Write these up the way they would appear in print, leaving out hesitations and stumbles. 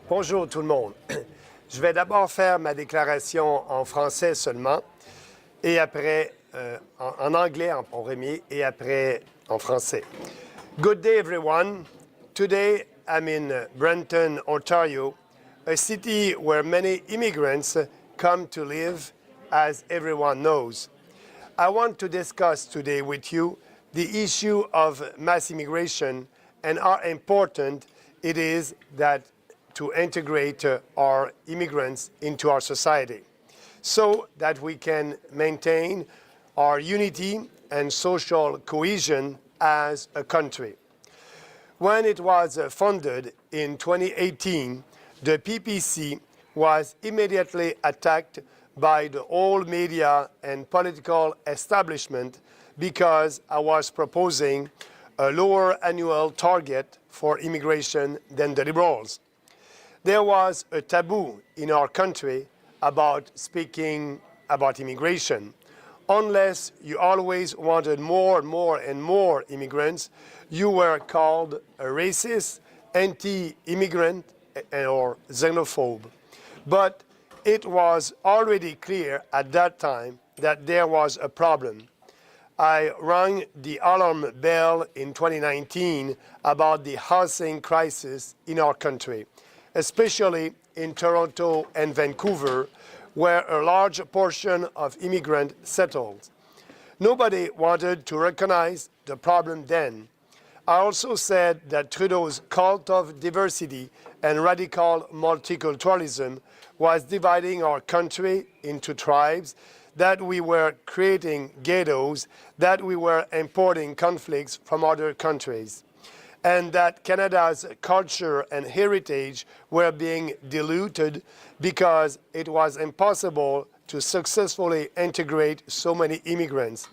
Bonjour tout le monde. Je vais d'abord faire ma déclaration en français seulement, et après en anglais en premier, et après en français. Good day everyone. Today I'm in Brampton, Ontario, a city where many immigrants come to live, as everyone knows. I want to discuss today with you the issue of mass immigration and how important it is that to integrate our immigrants into our society so that we can maintain our unity and social cohesion as a country. When it was founded in 2018, the PPC was immediately attacked by the old media and political establishment because I was proposing a lower annual target for immigration than the Liberals. There was a taboo in our country about speaking about immigration. Unless you always wanted more and more and more immigrants, you were called a racist, anti-immigrant, or xenophobe. But it was already clear at that time that there was a problem. I rang the alarm bell in 2019 about the housing crisis in our country, especially in Toronto and Vancouver, where a large portion of immigrants settled. Nobody wanted to recognize the problem then. I also said that Trudeau's cult of diversity and radical multiculturalism was dividing our country into tribes, that we were creating ghettos, that we were importing conflicts from other countries, and that Canada's culture and heritage were being diluted because it was impossible to successfully integrate so many immigrants.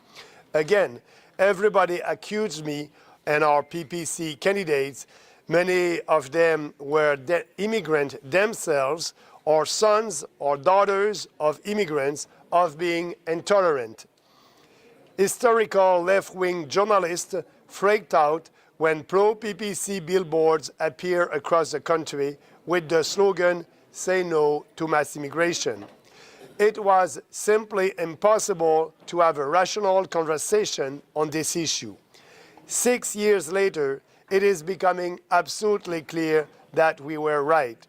Again, everybody accused me and our PPC candidates, many of them were immigrants themselves, or sons or daughters of immigrants, of being intolerant. Historical left-wing journalists freaked out when pro-PPC billboards appear across the country with the slogan, "Say no to mass immigration." It was simply impossible to have a rational conversation on this issue. 6 years later, it is becoming absolutely clear that we were right.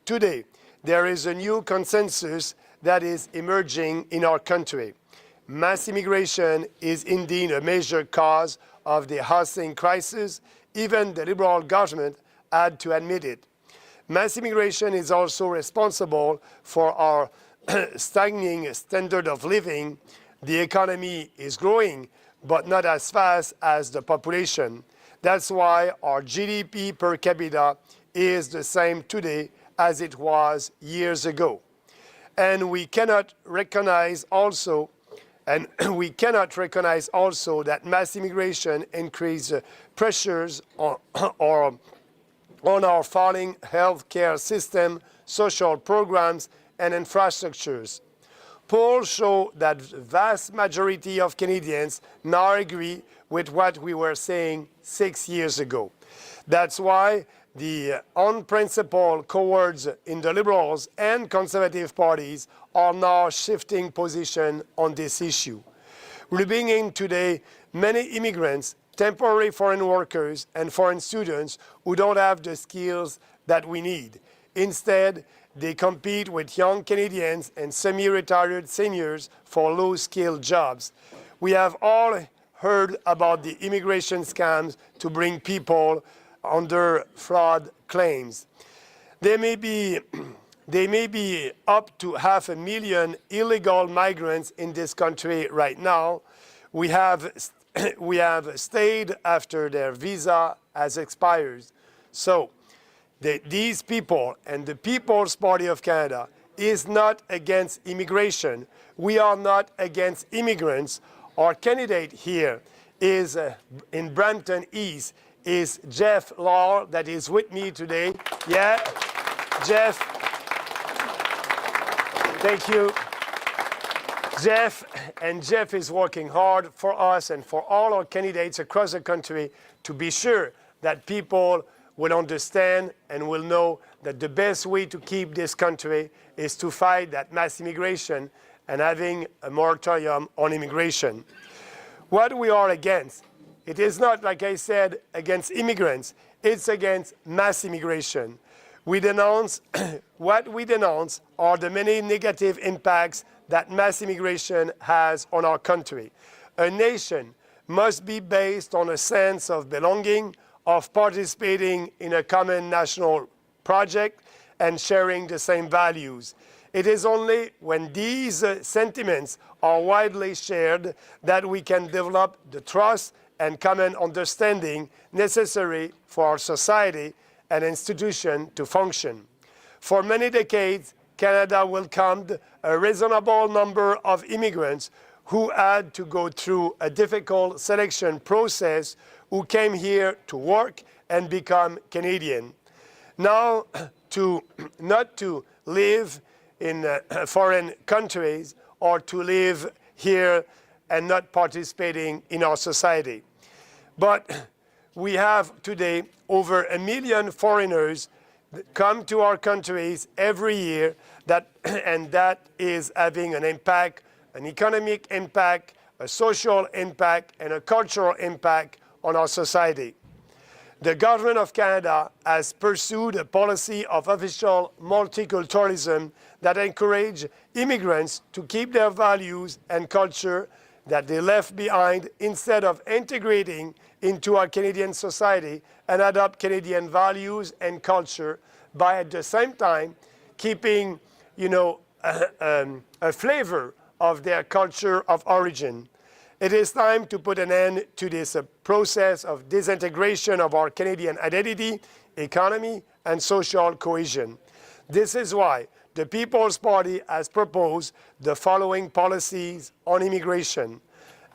Today, there is a new consensus that is emerging in our country. Mass immigration is indeed a major cause of the housing crisis. Even the Liberal government had to admit it. Mass immigration is also responsible for our stagnating standard of living. The economy is growing, but not as fast as the population. That's why our GDP per capita is the same today as it was years ago. And we cannot recognize also that mass immigration increases pressures on our falling healthcare system, social programs, and infrastructures. Polls show that the vast majority of Canadians now agree with what we were saying 6 years ago. That's why the unprincipled cowards in the Liberals and Conservative parties are now shifting position on this issue. We bring in today many immigrants, temporary foreign workers, and foreign students who don't have the skills that we need. Instead, they compete with young Canadians and semi-retired seniors for low-skilled jobs. We have all heard about the immigration scams to bring people under fraud claims. There may be up to 500,000 illegal migrants in this country right now. We have stayed after their visa has expired. So these people and the People's Party of Canada is not against immigration. We are not against immigrants. Our candidate here is in Brampton East is Jeff Law, that is with me today. Yeah, Jeff. Thank you. Jeff is working hard for us and for all our candidates across the country to be sure that people will understand and will know that the best way to keep this country is to fight that mass immigration and having a moratorium on immigration. What we are against, it is not, like I said, against immigrants, it's against mass immigration. We denounce, what we denounce are the many negative impacts that mass immigration has on our country. A nation must be based on a sense of belonging, of participating in a common national project, and sharing the same values. It is only when these sentiments are widely shared that we can develop the trust and common understanding necessary for our society and institution to function. For many decades, Canada welcomed a reasonable number of immigrants who had to go through a difficult selection process, who came here to work and become Canadian. Now, not to live in foreign countries or to live here and not participating in our society. But we have today over 1 million foreigners that come to our countries every year, and that is having an impact, an economic impact, a social impact, and a cultural impact on our society. The Government of Canada has pursued a policy of official multiculturalism that encourage immigrants to keep their values and culture that they left behind instead of integrating into our Canadian society and adopt Canadian values and culture by at the same time keeping, a flavor of their culture of origin. It is time to put an end to this process of disintegration of our Canadian identity, economy, and social cohesion. This is why the People's Party has proposed the following policies on immigration.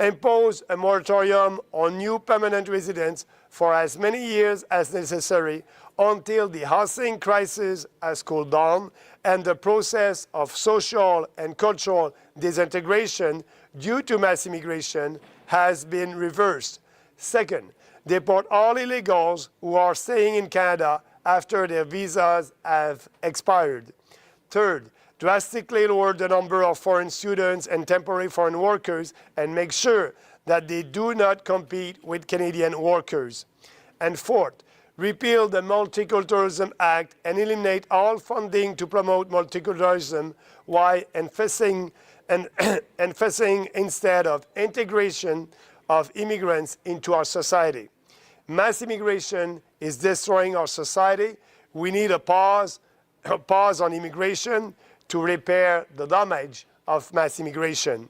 Impose a moratorium on new permanent residents for as many years as necessary until the housing crisis has cooled down and the process of social and cultural disintegration due to mass immigration has been reversed. Second, deport all illegals who are staying in Canada after their visas have expired. Third, drastically lower the number of foreign students and temporary foreign workers and make sure that they do not compete with Canadian workers. And fourth, repeal the Multiculturalism Act and eliminate all funding to promote multiculturalism while emphasizing instead of integration of immigrants into our society. Mass immigration is destroying our society. We need a pause on immigration to repair the damage of mass immigration.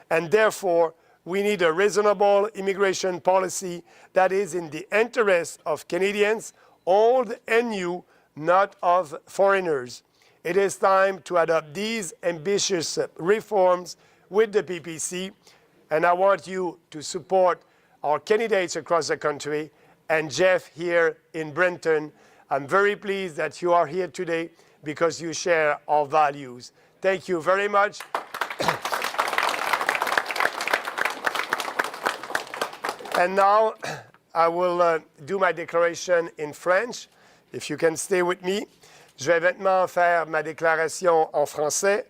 And therefore, we need a reasonable immigration policy that is in the interest of Canadians, old and new, not of foreigners. It is time to adopt these ambitious reforms with the PPC, and I want you to support our candidates across the country and Jeff here in Brampton. I'm very pleased that you are here today because you share our values. Thank you very much. And now I will do my declaration in French. If you can stay with me. Je vais maintenant faire ma déclaration en français.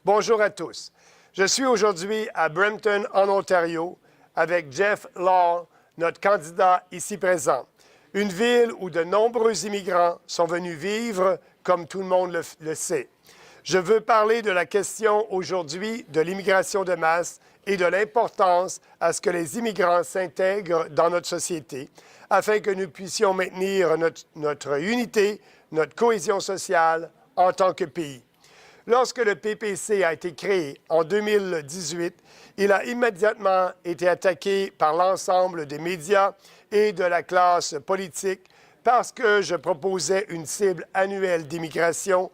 Bonjour à tous. Je suis aujourd'hui à Brampton, en Ontario, avec Jeff Law, notre candidat ici présent. Une ville où de nombreux immigrants sont venus vivre, comme tout le monde le sait. Je veux parler de la question aujourd'hui de l'immigration de masse et de l'importance à ce que les immigrants s'intègrent dans notre société, afin que nous puissions maintenir notre unité, notre cohésion sociale en tant que pays. Lorsque le PPC a été créé en 2018, il a immédiatement été attaqué par l'ensemble des médias et de la classe politique parce que je proposais une cible annuelle d'immigration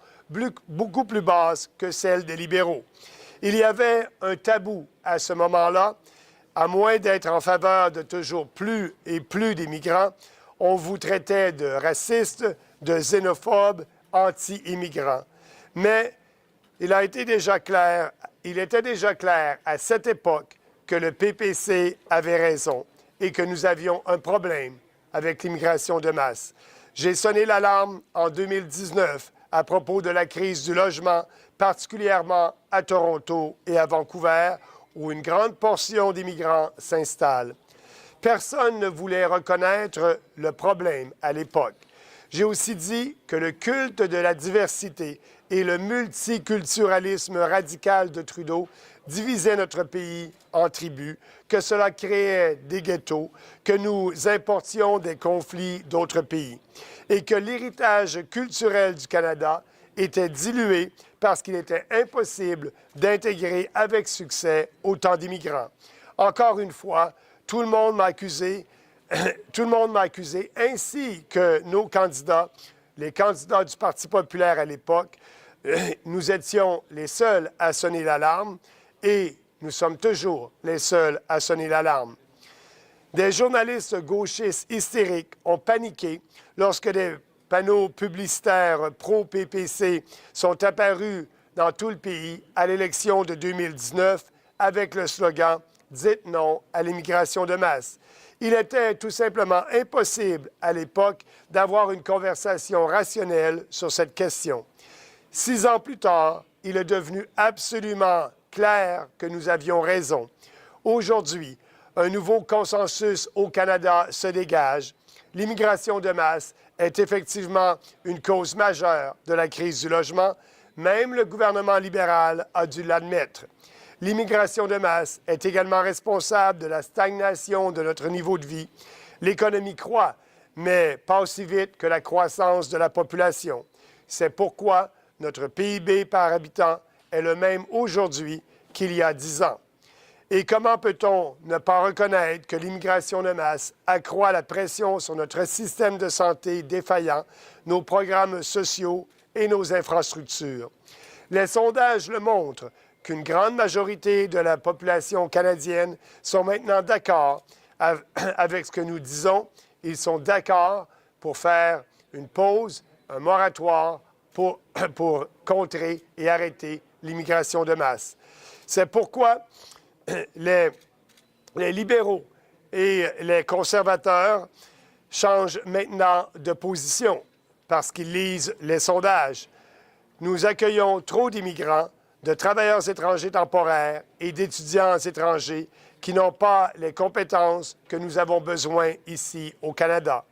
beaucoup plus basse que celle des libéraux. Il y avait un tabou à ce moment-là, à moins d'être en faveur de toujours plus et plus d'immigrants, on vous traitait de racistes, de xénophobes, anti-immigrants. Mais il était déjà clair à cette époque que le PPC avait raison et que nous avions un problème avec l'immigration de masse. J'ai sonné l'alarme en 2019 à propos de la crise du logement, particulièrement à Toronto et à Vancouver, où une grande portion d'immigrants s'installe. Personne ne voulait reconnaître le problème à l'époque. J'ai aussi dit que le culte de la diversité et le multiculturalisme radical de Trudeau divisaient notre pays en tribus, que cela créait des ghettos, que nous importions des conflits d'autres pays et que l'héritage culturel du Canada était dilué parce qu'il était impossible d'intégrer avec succès autant d'immigrants. Encore une fois, tout le monde m'a accusé, ainsi que nos candidats, les candidats du Parti populaire à l'époque. Nous étions les seuls à sonner l'alarme et nous sommes toujours les seuls à sonner l'alarme. Des journalistes gauchistes hystériques ont paniqué lorsque des panneaux publicitaires pro-P.P.C. sont apparus dans tout le pays à l'élection de 2019 avec le slogan « Dites non à l'immigration de masse ». Il était tout simplement impossible à l'époque d'avoir une conversation rationnelle sur cette question. 6 ans plus tard, il est devenu absolument clair que nous avions raison. Aujourd'hui, un nouveau consensus au Canada se dégage. L'immigration de masse est effectivement une cause majeure de la crise du logement. Même le gouvernement libéral a dû l'admettre. L'immigration de masse est également responsable de la stagnation de notre niveau de vie. L'économie croît, mais pas aussi vite que la croissance de la population. C'est pourquoi notre PIB par habitant est le même aujourd'hui qu'il y a 10 ans. Et comment peut-on ne pas reconnaître que l'immigration de masse accroît la pression sur notre système de santé défaillant, nos programmes sociaux et nos infrastructures? Les sondages le montrent qu'une grande majorité de la population canadienne sont maintenant d'accord avec ce que nous disons. Ils sont d'accord pour faire une pause, un moratoire pour contrer et arrêter l'immigration de masse. C'est pourquoi les libéraux et les conservateurs changent maintenant de position parce qu'ils lisent les sondages. Nous accueillons trop d'immigrants, de travailleurs étrangers temporaires et d'étudiants étrangers qui n'ont pas les compétences que nous avons besoin ici au Canada.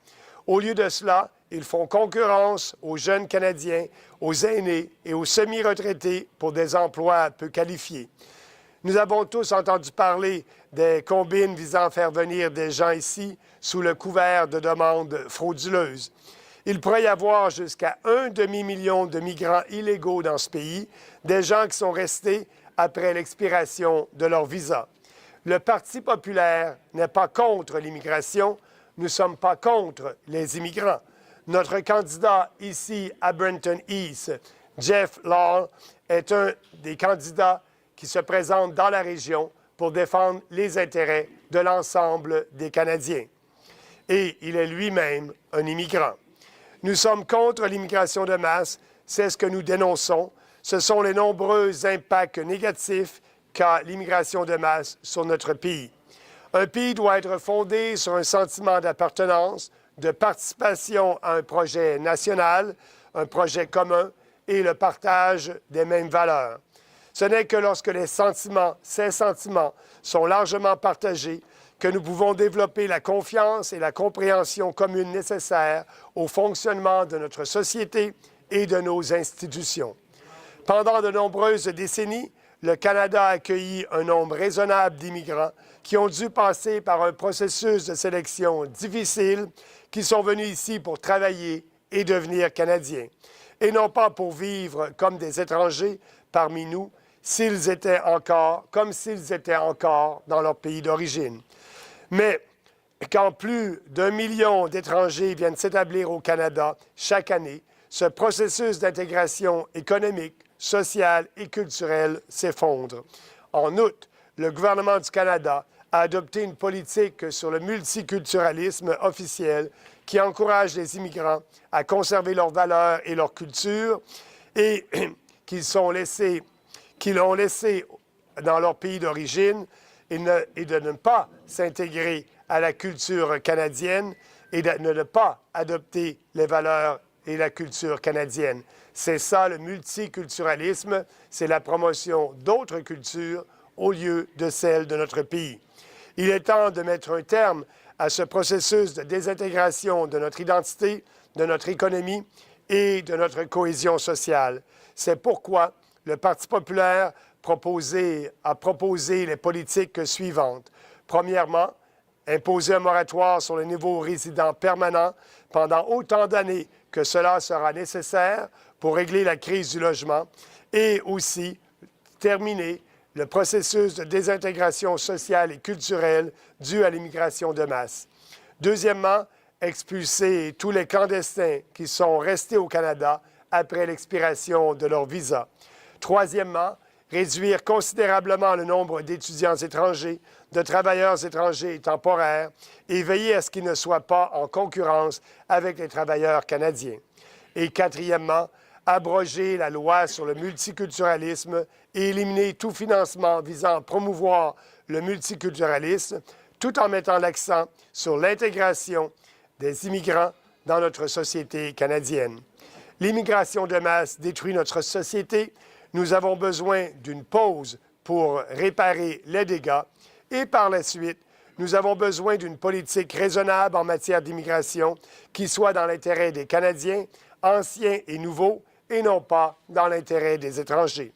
Au lieu de cela, ils font concurrence aux jeunes Canadiens, aux aînés et aux semi-retraités pour des emplois peu qualifiés. Nous avons tous entendu parler des combines visant à faire venir des gens ici sous le couvert de demandes frauduleuses. Il pourrait y avoir jusqu'à 1 demi-million de migrants illégaux dans ce pays, des gens qui sont restés après l'expiration de leur visa. Le Parti populaire n'est pas contre l'immigration, nous ne sommes pas contre les immigrants. Notre candidat ici à Brampton East, Jeff Law, est un des candidats qui se présente dans la région pour défendre les intérêts de l'ensemble des Canadiens. Et il est lui-même un immigrant. Nous sommes contre l'immigration de masse, c'est ce que nous dénonçons. Ce sont les nombreux impacts négatifs qu'a l'immigration de masse sur notre pays. Un pays doit être fondé sur un sentiment d'appartenance, de participation à un projet national, un projet commun et le partage des mêmes valeurs. Ce n'est que lorsque ces sentiments sont largement partagés que nous pouvons développer la confiance et la compréhension commune nécessaires au fonctionnement de notre société et de nos institutions. Pendant de nombreuses décennies, le Canada a accueilli un nombre raisonnable d'immigrants qui ont dû passer par un processus de sélection difficile, qui sont venus ici pour travailler et devenir Canadiens, et non pas pour vivre comme des étrangers parmi nous, comme s'ils étaient encore dans leur pays d'origine. Mais quand plus d'1 million d'étrangers viennent s'établir au Canada chaque année, ce processus d'intégration économique, sociale et culturelle s'effondre. En outre, le gouvernement du Canada a adopté une politique sur le multiculturalisme officiel qui encourage les immigrants à conserver leurs valeurs et leur culture et qu'ils l'ont laissé dans leur pays d'origine et de ne pas s'intégrer à la culture canadienne et de ne pas adopter les valeurs et la culture canadienne. C'est ça le multiculturalisme, c'est la promotion d'autres cultures au lieu de celle de notre pays. Il est temps de mettre un terme à ce processus de désintégration de notre identité, de notre économie et de notre cohésion sociale. C'est pourquoi le Parti populaire a proposé les politiques suivantes. Premièrement, imposer un moratoire sur les nouveaux résidents permanents pendant autant d'années que cela sera nécessaire pour régler la crise du logement et aussi terminer le processus de désintégration sociale et culturelle dû à l'immigration de masse. Deuxièmement, expulser tous les clandestins qui sont restés au Canada après l'expiration de leur visa. Troisièmement, réduire considérablement le nombre d'étudiants étrangers, de travailleurs étrangers temporaires et veiller à ce qu'ils ne soient pas en concurrence avec les travailleurs canadiens. Et quatrièmement, abroger la loi sur le multiculturalisme et éliminer tout financement visant à promouvoir le multiculturalisme, tout en mettant l'accent sur l'intégration des immigrants dans notre société canadienne. L'immigration de masse détruit notre société. Nous avons besoin d'une pause pour réparer les dégâts et par la suite, nous avons besoin d'une politique raisonnable en matière d'immigration qui soit dans l'intérêt des Canadiens, anciens et nouveaux, et non pas dans l'intérêt des étrangers.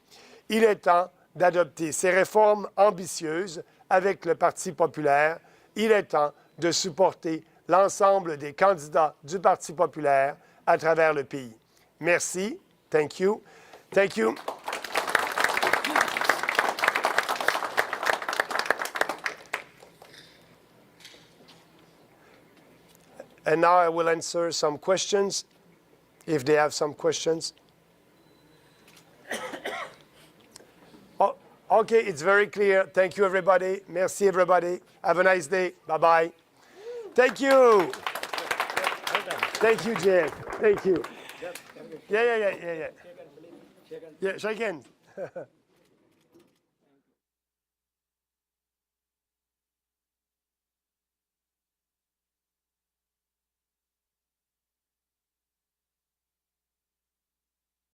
Il est temps d'adopter ces réformes ambitieuses avec le Parti populaire. Il est temps de supporter l'ensemble des candidats du Parti populaire à travers le pays. Merci. Thank you. Thank you. And now I will answer some questions, if they have some questions. Oh, okay, it's very clear. Thank you, everybody. Merci, everybody. Have a nice day. Bye-bye. Thank you. Thank you, Jeff. Thank you. Yeah. Yeah, shake hands.